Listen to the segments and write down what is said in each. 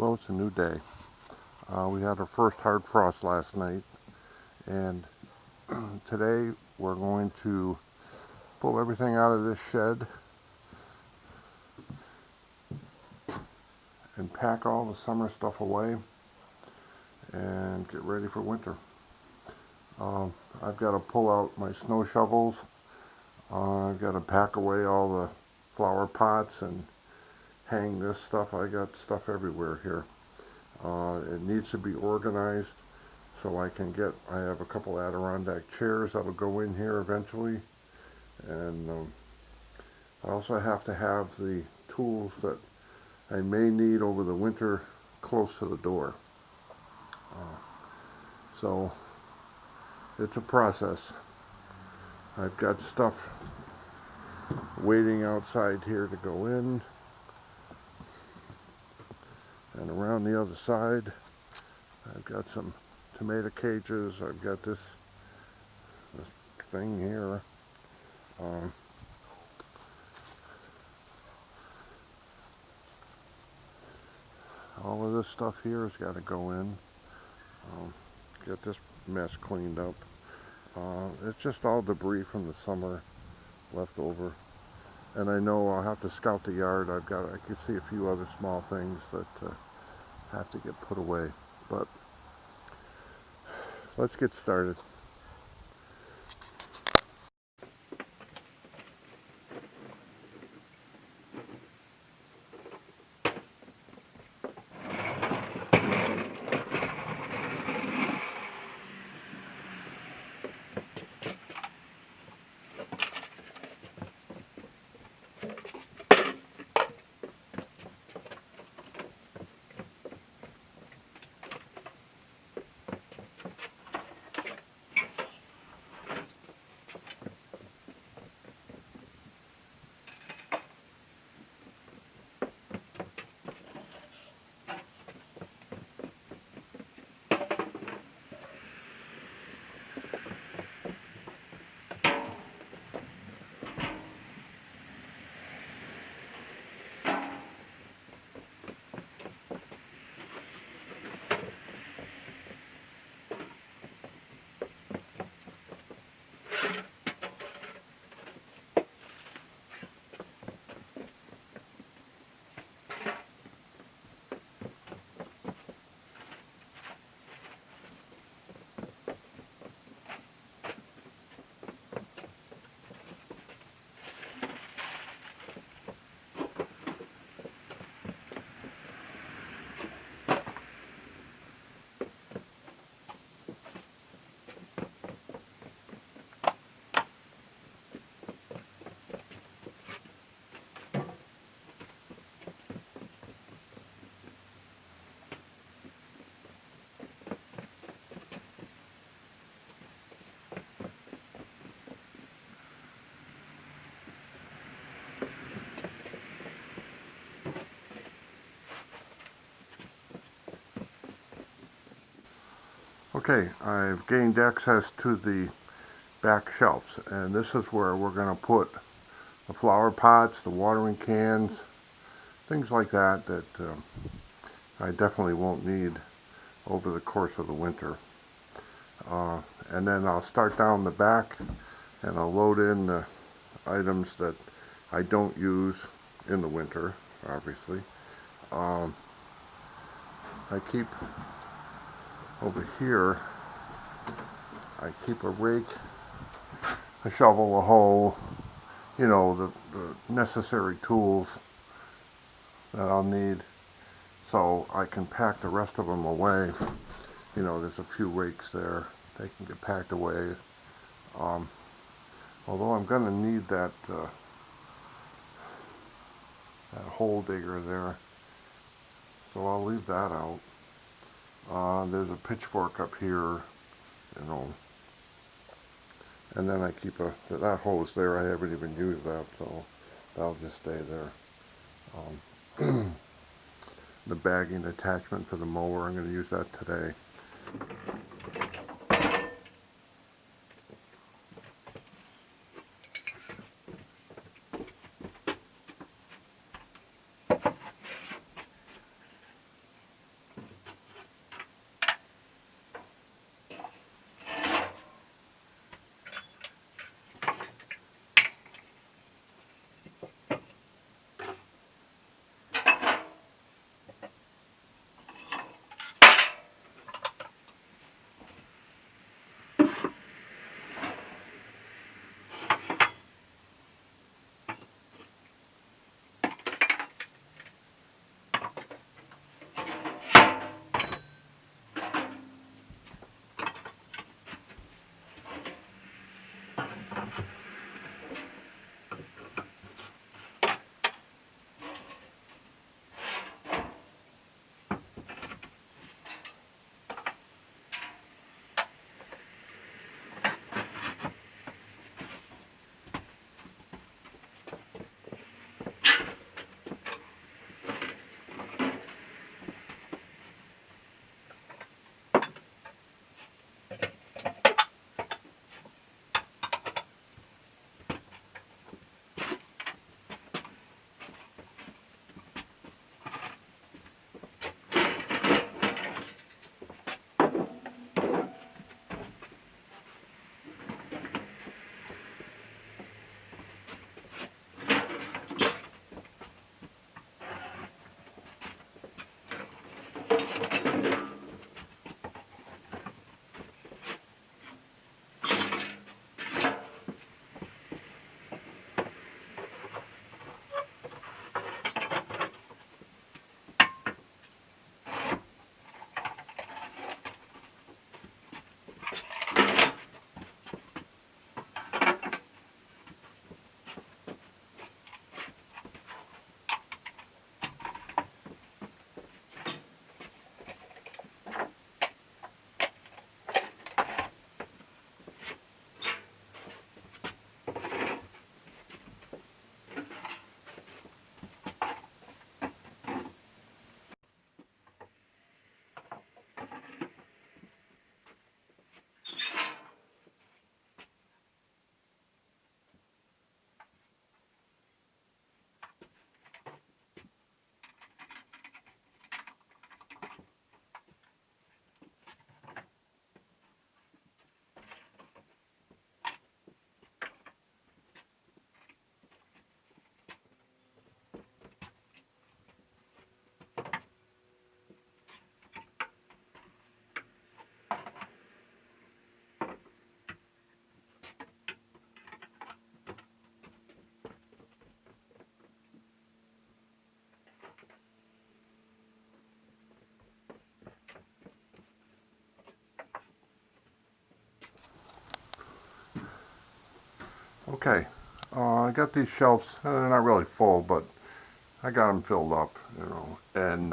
Well, it's a new day. We had our first hard frost last night, and today we're going to pull everything out of this shed and pack all the summer stuff away and get ready for winter. I've got to pull out my snow shovels. I've got to pack away all the flower pots and hang this stuff. I got stuff everywhere here. It needs to be organized so I have a couple Adirondack chairs that'll go in here eventually, and I also have to have the tools that I may need over the winter close to the door. So it's a process. I've got stuff waiting outside here to go in, and around the other side I've got some tomato cages. I've got this thing here. All of this stuff here has got to go in. Get this mess cleaned up. It's just all debris from the summer left over. And I know I'll have to scout the yard. I can see a few other small things that have to get put away. But let's get started. Okay, I've gained access to the back shelves, and this is where we're going to put the flower pots, the watering cans, things like that I definitely won't need over the course of the winter. And then I'll start down the back and I'll load in the items that I don't use in the winter, obviously. I keep over here, I keep a rake, a shovel, a hoe, the necessary tools that I'll need so I can pack the rest of them away. There's a few rakes there. They can get packed away. Although I'm going to need that hole digger there, so I'll leave that out. There's a pitchfork up here, and then I keep that hose there. I haven't even used that, so that'll just stay there. The bagging attachment for the mower, I'm going to use that today. Okay, I got these shelves, they're not really full, but I got them filled up, you know, and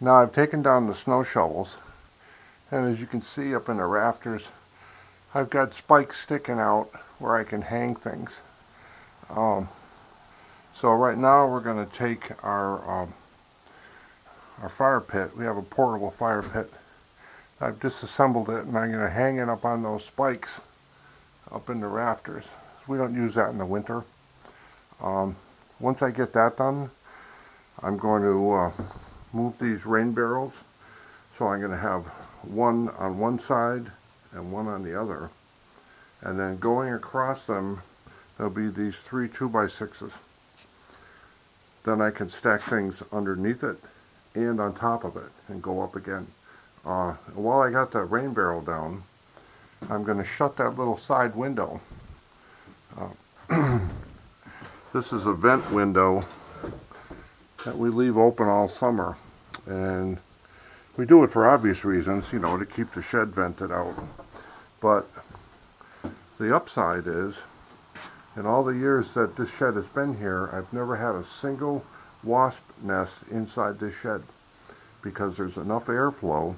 now I've taken down the snow shovels, and as you can see up in the rafters, I've got spikes sticking out where I can hang things. So right now we're going to take our fire pit. We have a portable fire pit. I've disassembled it, and I'm going to hang it up on those spikes up in the rafters. We don't use that in the winter. Once I get that done, I'm going to move these rain barrels. So I'm going to have one on one side and one on the other. And then going across them, there'll be these 3 2x6s. Then I can stack things underneath it and on top of it and go up again. While I got the rain barrel down, I'm going to shut that little side window. This is a vent window that we leave open all summer, and we do it for obvious reasons, you know, to keep the shed vented out. But the upside is, in all the years that this shed has been here, I've never had a single wasp nest inside this shed because there's enough airflow,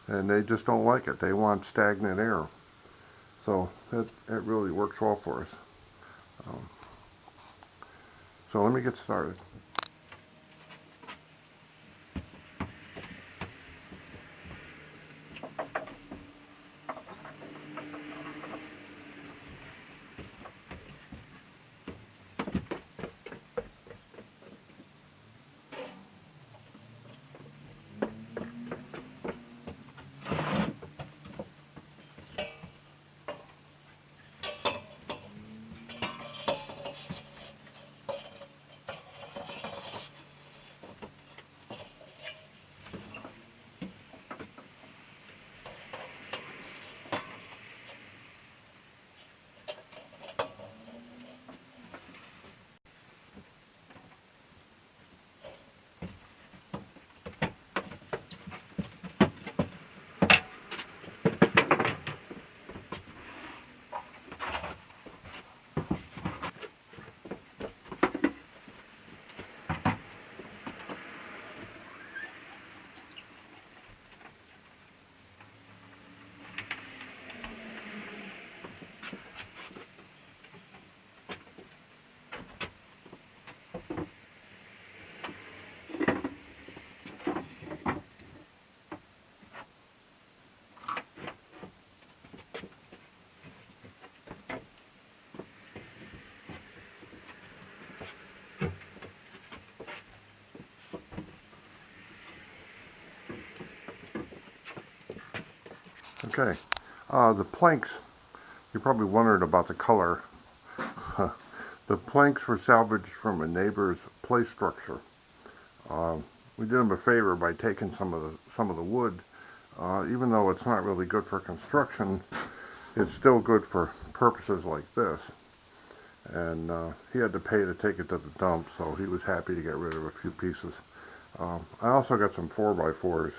and they just don't like it. They want stagnant air. So it really works well for us. So let me get started. Okay, the planks, you're probably wondering about the color. The planks were salvaged from a neighbor's play structure. we did them a favor by taking some of the wood. Even though it's not really good for construction, it's still good for purposes like this. And he had to pay to take it to the dump, so he was happy to get rid of a few pieces. I also got some 4x4s,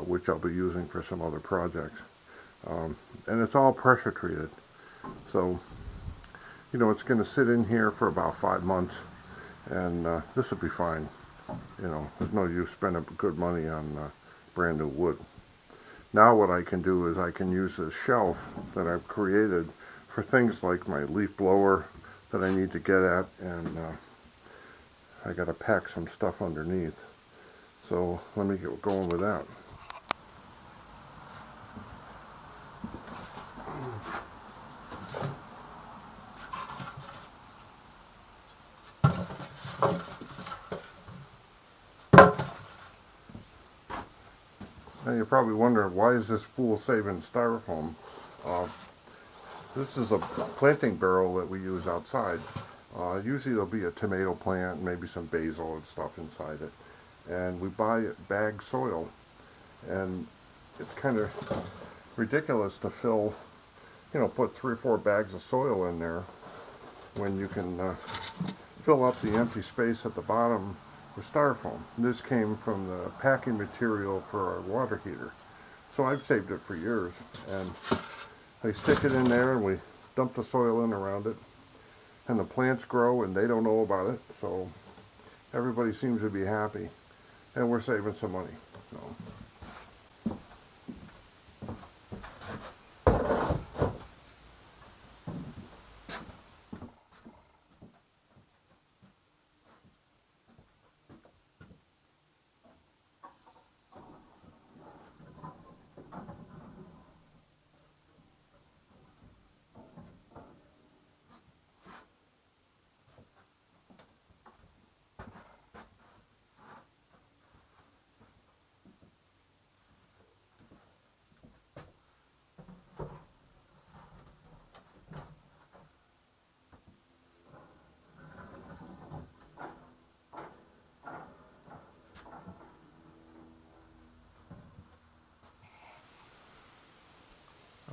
which I'll be using for some other projects. And it's all pressure treated. So, you know, it's going to sit in here for about 5 months, and this will be fine. You know, there's no use spending good money on brand new wood. Now what I can do is I can use this shelf that I've created for things like my leaf blower that I need to get at, and I got to pack some stuff underneath. So let me get going with that. Now you're probably wondering, why is this fool saving styrofoam? This is a planting barrel that we use outside. Usually there'll be a tomato plant, maybe some basil and stuff inside it. And we buy bagged soil. And it's kind of ridiculous to fill, you know, put 3 or 4 bags of soil in there when you can fill up the empty space at the bottom with styrofoam. This came from the packing material for our water heater. So I've saved it for years. And I stick it in there and we dump the soil in around it. And the plants grow and they don't know about it. So everybody seems to be happy. And we're saving some money. So.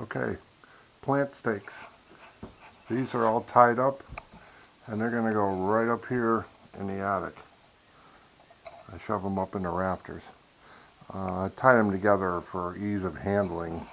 Okay, plant stakes. These are all tied up and they're going to go right up here in the attic. I shove them up in the rafters. I tie them together for ease of handling.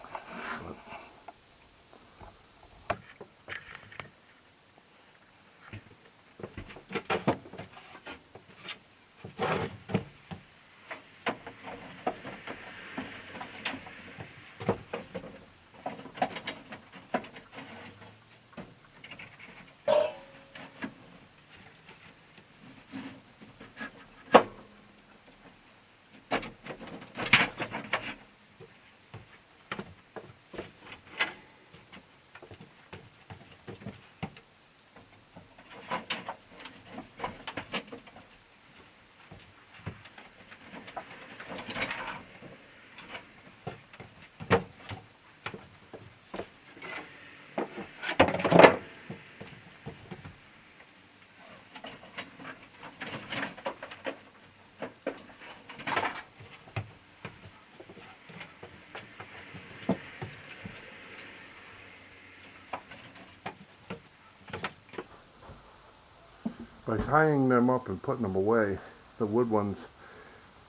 By tying them up and putting them away, the wood ones,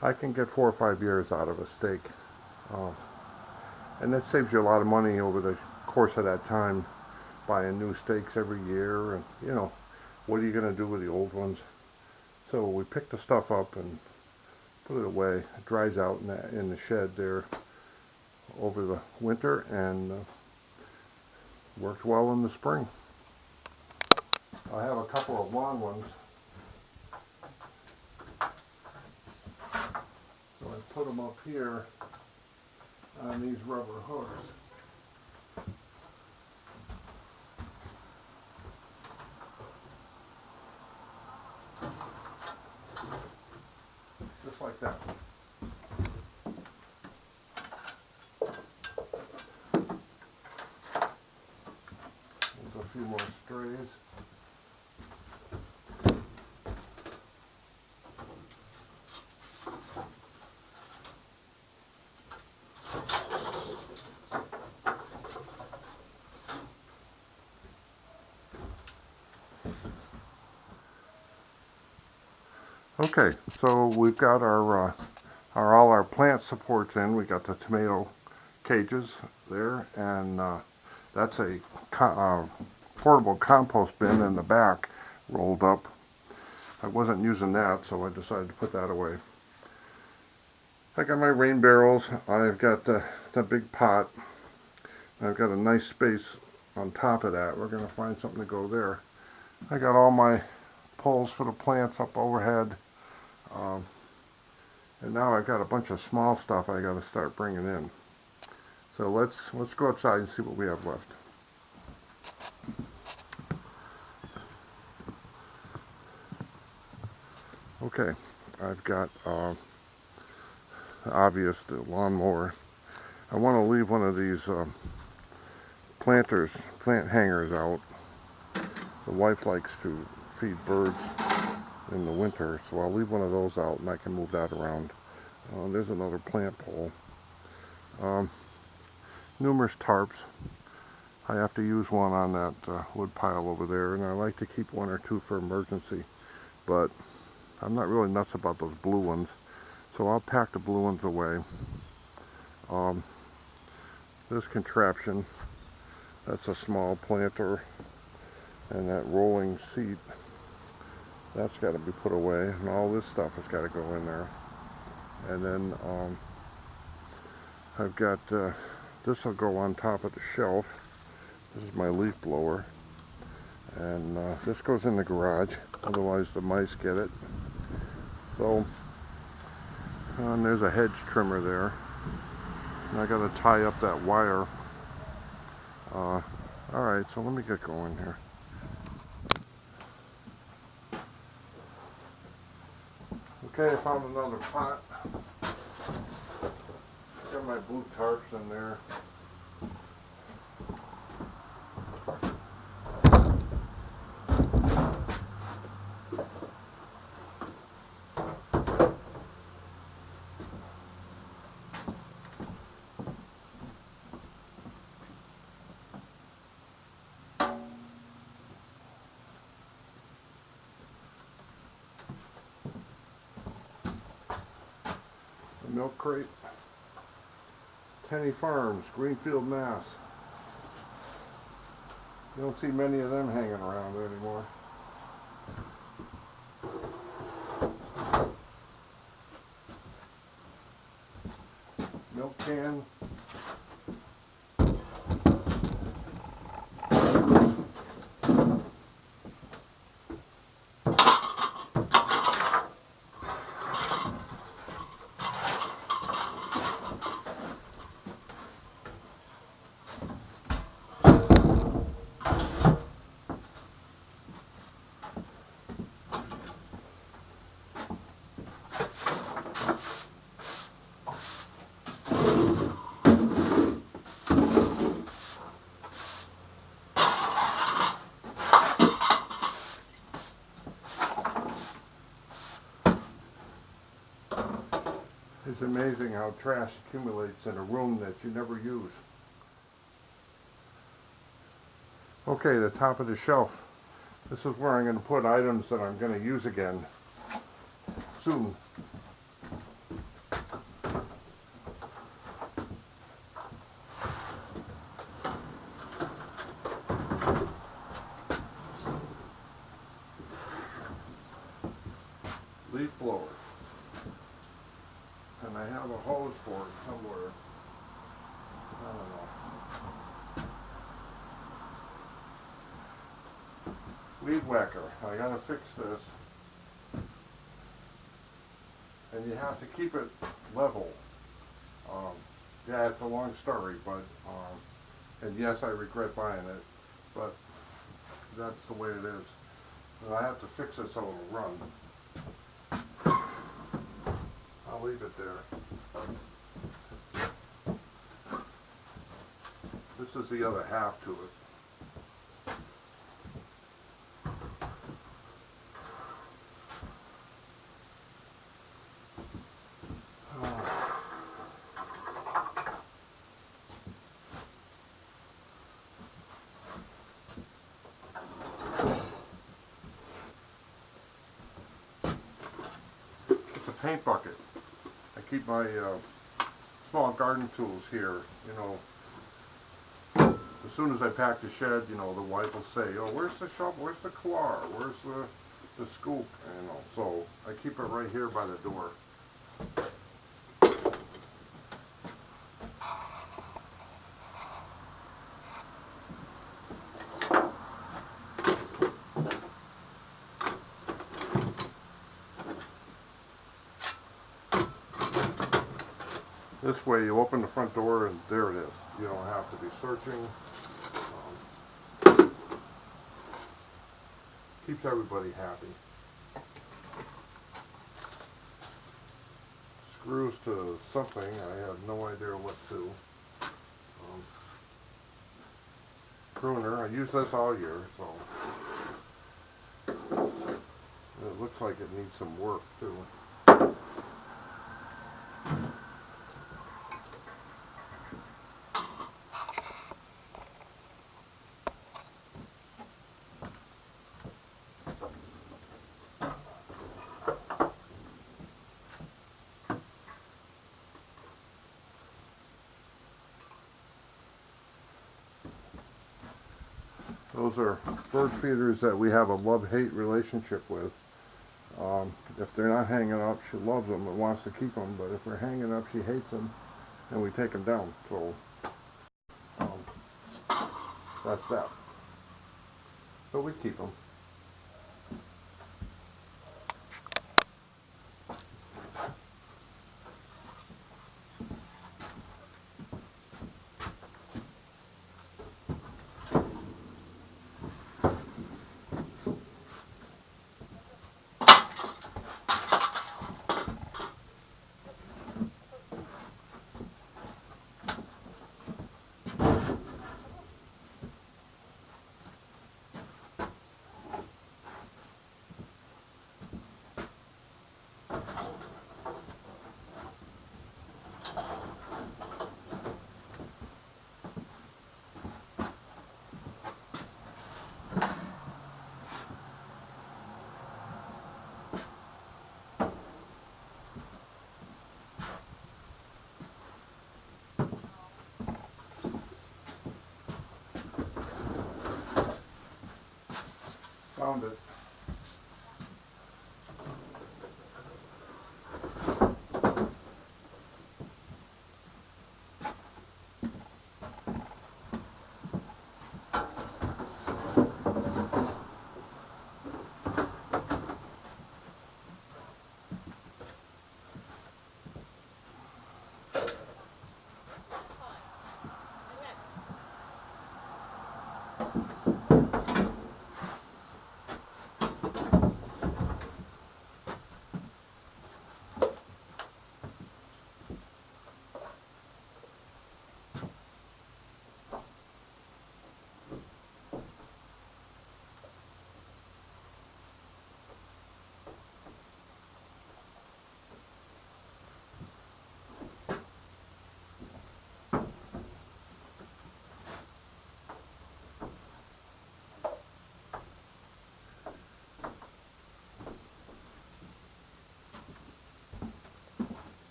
I can get 4 or 5 years out of a stake. And that saves you a lot of money over the course of that time, buying new stakes every year. And, you know, what are you going to do with the old ones? So we pick the stuff up and put it away. It dries out in the shed there over the winter, and worked well in the spring. I have a couple of long ones, so I put them up here on these rubber hooks. Just like that. There's a few more strays. Okay, so we've got all our plant supports in. We got the tomato cages there, and that's a portable compost bin in the back rolled up. I wasn't using that, so I decided to put that away. I got my rain barrels. I've got the big pot. I've got a nice space on top of that. We're going to find something to go there. I got all my poles for the plants up overhead. And now I've got a bunch of small stuff I got to start bringing in. So let's go outside and see what we have left. Okay, I've got obvious the lawnmower. I want to leave one of these plant hangers out. The wife likes to feed birds in the winter, so I'll leave one of those out and I can move that around. There's another plant pole. Numerous tarps. I have to use one on that wood pile over there, and I like to keep one or two for emergency, but I'm not really nuts about those blue ones, so I'll pack the blue ones away. This contraption, that's a small planter, and that rolling seat, that's got to be put away, and all this stuff has got to go in there. And then I've got this will go on top of the shelf. This is my leaf blower, and this goes in the garage, otherwise the mice get it. So, and there's a hedge trimmer there, and I got to tie up that wire. Alright, so let me get going here. Okay, I found another pot. Got my blue tarps in there. The milk crate. Tenny Farms, Greenfield, Mass. You don't see many of them hanging around anymore. Milk can. It's amazing how trash accumulates in a room that you never use. Okay, the top of the shelf. This is where I'm going to put items that I'm going to use again soon. Leaf blower. And I have a hose for it somewhere. I don't know. Weed whacker. I gotta fix this. And you have to keep it level. Yeah, it's a long story, but and yes, I regret buying it, but that's the way it is. And I have to fix it so it'll run. I'll leave it there. This is the other half to it. paint bucket. I keep my small garden tools here, you know. As soon as I pack the shed, you know, the wife will say, oh, where's the shovel, where's the claw, where's the scoop, you know, so I keep it right here by the door. This way you open the front door and there it is. You don't have to be searching. Keeps everybody happy. Screws to something, I have no idea what to. Pruner, I use this all year, so it looks like it needs some work too. Those are bird feeders that we have a love-hate relationship with. If they're not hanging up, she loves them and wants to keep them, but if they're hanging up, she hates them, and we take them down. So that's that. But we keep them. Found it.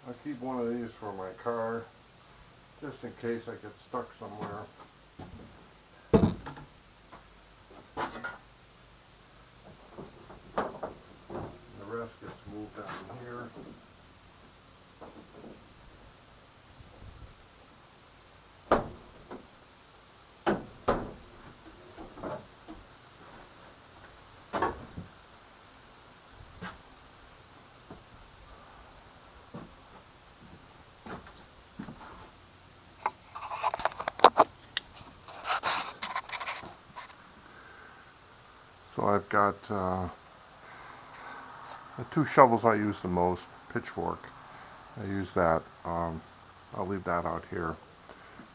I keep one of these for my car, just in case I get stuck somewhere. The rest gets moved down here. So I've got the two shovels I use the most, pitchfork. I use that. I'll leave that out here.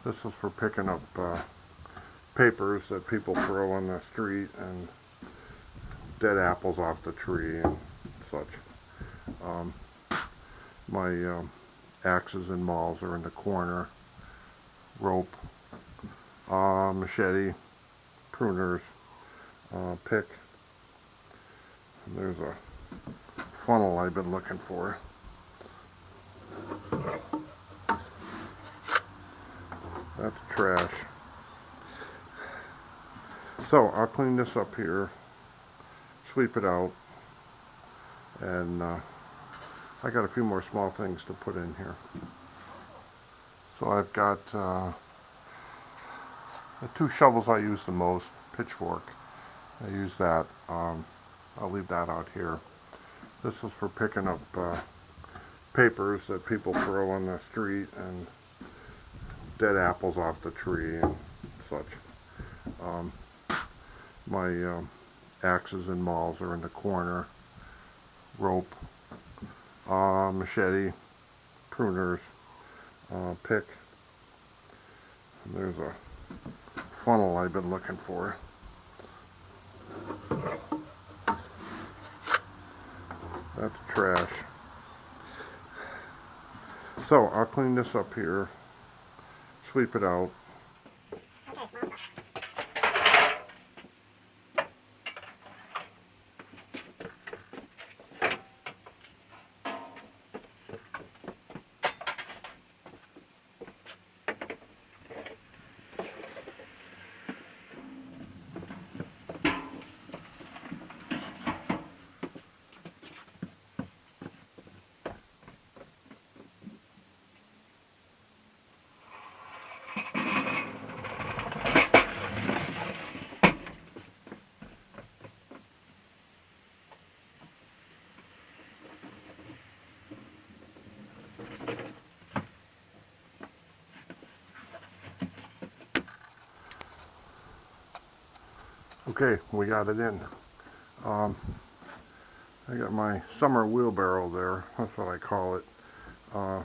This is for picking up papers that people throw on the street and dead apples off the tree and such. My axes and mauls are in the corner. rope, machete, pruners, pick. And there's a funnel I've been looking for. That's trash. So I'll clean this up here, sweep it out, and I got a few more small things to put in here. So I've got the 2 shovels I use the most, pitchfork. I use that. I'll leave that out here. This is for picking up papers that people throw on the street and dead apples off the tree and such. My axes and mauls are in the corner. Rope, machete, pruners, pick. And there's a funnel I've been looking for. That's trash. So I'll clean this up here, sweep it out. Okay, we got it in. I got my summer wheelbarrow there. That's what I call it. I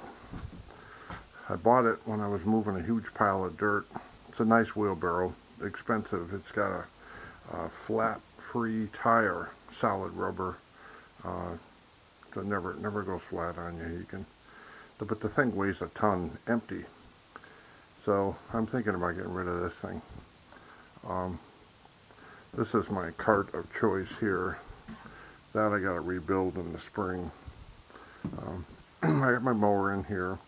bought it when I was moving a huge pile of dirt. It's a nice wheelbarrow, expensive. It's got a flat, free tire, solid rubber. So it never goes flat on you. You can, but the thing weighs a ton, empty. So I'm thinking about getting rid of this thing. This is my cart of choice here. That I got to rebuild in the spring. I got my mower in here.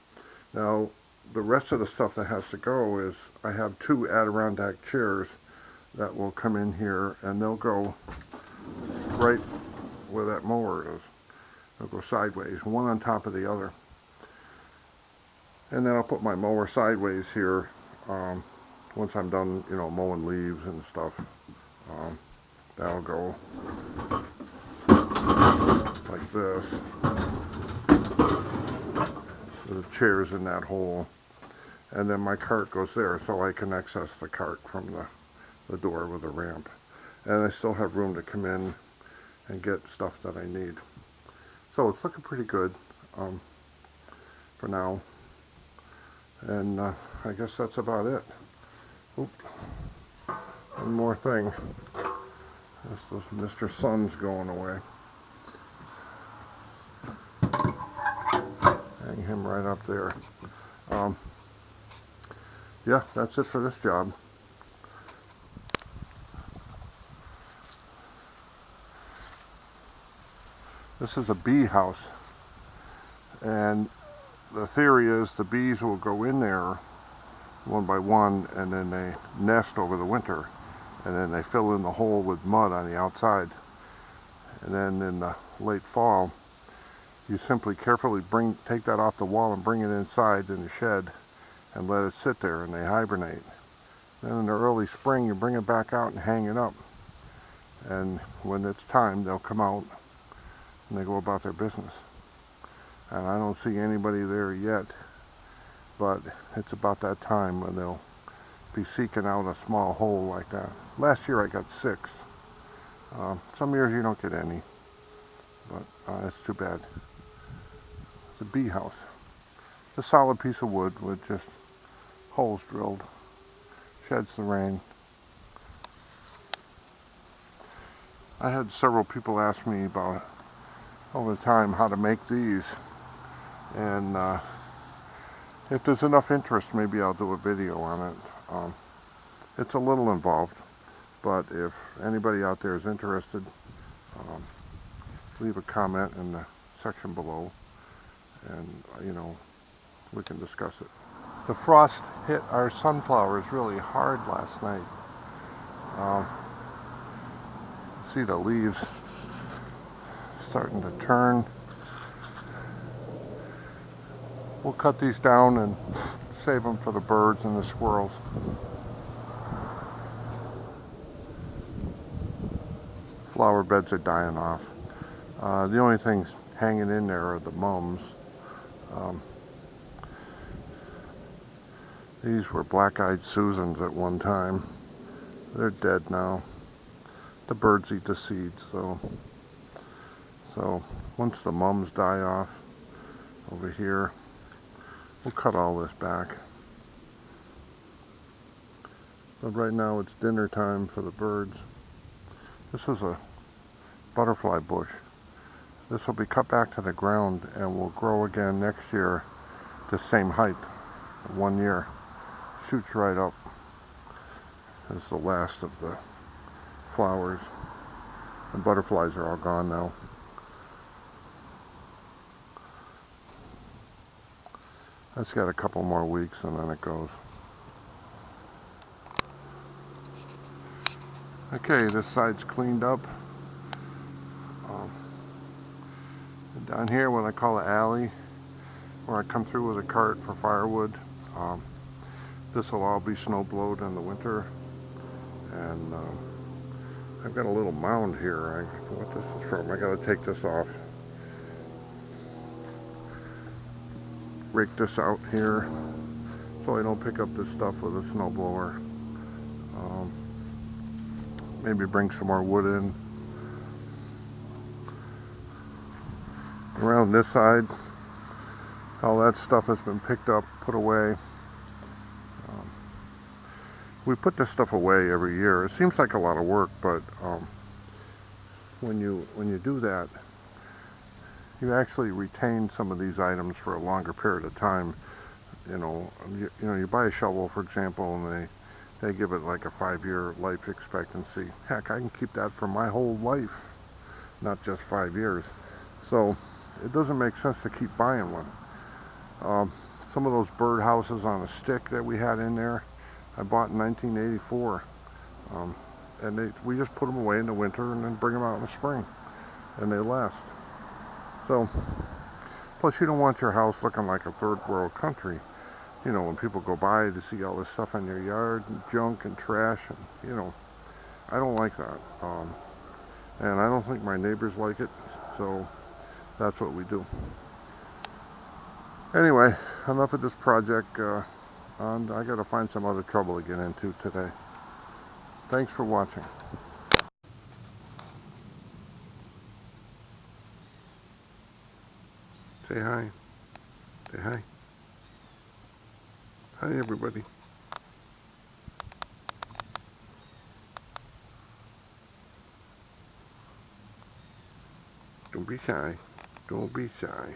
Now, the rest of the stuff that has to go is I have 2 Adirondack chairs that will come in here, and they'll go right where that mower is. They'll go sideways, one on top of the other. And then I'll put my mower sideways here once I'm done, mowing leaves and stuff. That'll go like this. The chair's in that hole. And then my cart goes there, so I can access the cart from the door with a ramp. And I still have room to come in and get stuff that I need. So it's looking pretty good for now. And I guess that's about it. Oop. One more thing. This Mr. Sun's going away. Hang him right up there. Yeah, that's it for this job. This is a bee house. And the theory is the bees will go in there one by one, and then they nest over the winter, and then they fill in the hole with mud on the outside, and then in the late fall you simply carefully take that off the wall and bring it inside in the shed and let it sit there, and they hibernate. Then in the early spring you bring it back out and hang it up, and when it's time they'll come out and they go about their business. And I don't see anybody there yet, but it's about that time when they'll be seeking out a small hole like that. Last year I got 6. Some years you don't get any, but it's too bad. It's a bee house. It's a solid piece of wood with just holes drilled. Sheds the rain. I had several people ask me about over the time how to make these, and If there's enough interest, maybe I'll do a video on it. It's a little involved, but if anybody out there is interested, um, leave a comment in the section below, and we can discuss it. The frost hit our sunflowers really hard last night. See the leaves starting to turn. We'll cut these down and save them for the birds and the squirrels. Flower beds are dying off. The only things hanging in there are the mums. These were black-eyed Susans at one time. They're dead now. The birds eat the seeds, so once the mums die off over here, we'll cut all this back. But right now it's dinner time for the birds. This is a butterfly bush. This will be cut back to the ground and will grow again next year the same height, 1 year. Shoots right up. This is the last of the flowers. The butterflies are all gone now. That's got a couple more weeks and then it goes. Okay, this side's cleaned up. Down here, what I call the alley, where I come through with a cart for firewood, this will all be snow blowed in the winter. And I've got a little mound here. What this is from, I gotta take this off. Rake this out here so I don't pick up this stuff with a snowblower. Maybe bring some more wood in. Around this side, all that stuff has been picked up, put away. We put this stuff away every year. It seems like a lot of work, but when you do that, you actually retain some of these items for a longer period of time. You buy a shovel, for example, and they give it like a 5-year life expectancy. Heck, I can keep that for my whole life, not just 5 years. So it doesn't make sense to keep buying one. Some of those bird houses on a stick that we had in there, I bought in 1984. And we just put them away in the winter and then bring them out in the spring, and they last. So, plus you don't want your house looking like a third world country. When people go by to see all this stuff in their yard, and junk and trash, and I don't like that. And I don't think my neighbors like it, so that's what we do. Anyway, enough of this project, and I gotta find some other trouble to get into today. Thanks for watching. Say hi. Say hi. Hi, everybody. Don't be shy. Don't be shy.